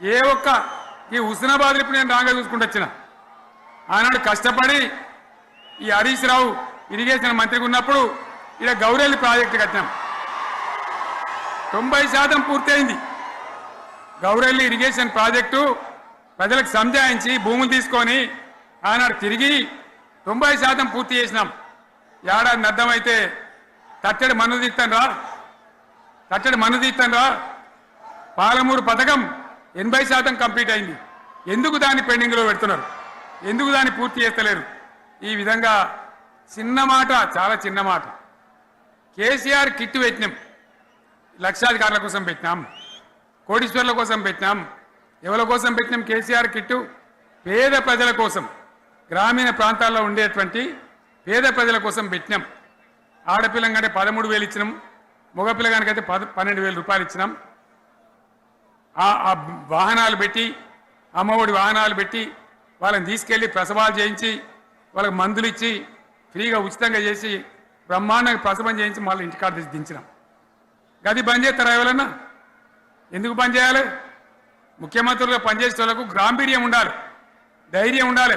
ఏ ఒక్క ఈ హుస్నాబాద్ ఇప్పుడు నేను రాగా చూసుకుంటూ వచ్చిన ఆనాడు కష్టపడి ఈ హరీష్ రావు ఇరిగేషన్ మంత్రిగా ఉన్నప్పుడు ఇక్కడ గౌరెల్లి ప్రాజెక్టు కట్టినాం 90% పూర్తయింది గౌరెల్లి ఇరిగేషన్ ప్రాజెక్టు ప్రజలకు సంజాయించి భూములు తీసుకొని ఆనాడు తిరిగి 90% పూర్తి చేసినాం ఏడాది అర్థమైతే తట్టడి మన్ను తీస్తాను రా పాలమూరు పథకం 80% కంప్లీట్ అయింది ఎందుకు దాన్ని పెండింగ్లో పెడుతున్నారు ఎందుకు దాన్ని పూర్తి చేస్తలేరు ఈ విధంగా చిన్న మాట చాలా చిన్న మాట కేసీఆర్ కిట్ పెట్టినాం లక్షాధికారుల కోసం పెట్టినాం కోటీశ్వర్ల కోసం పెట్టినాం ఎవరి కోసం పెట్టినాం కేసీఆర్ కిట్టు పేద ప్రజల కోసం గ్రామీణ ప్రాంతాల్లో ఉండేటువంటి పేద ప్రజల కోసం పెట్టినాం ఆడపిల్లంటే 13,000 ఇచ్చినాం మగపిల్లగానికైతే 12,000 రూపాయలు ఇచ్చినాం ఆ వాహనాలు పెట్టి అమ్మఒడి వాహనాలు పెట్టి వాళ్ళని తీసుకెళ్లి ప్రసవాలు చేయించి వాళ్ళకి మందులు ఇచ్చి ఫ్రీగా ఉచితంగా చేసి బ్రహ్మాండంగా ప్రసవం చేయించి మళ్ళీ ఇంటికాడ తెచ్చి దించినాం గది బంద్ చేస్తారా ఎవరన్నా ఎందుకు బంద్ చేయాలి ముఖ్యమంత్రులుగా పనిచేసే వాళ్ళకు గాంభీర్యం ఉండాలి ధైర్యం ఉండాలి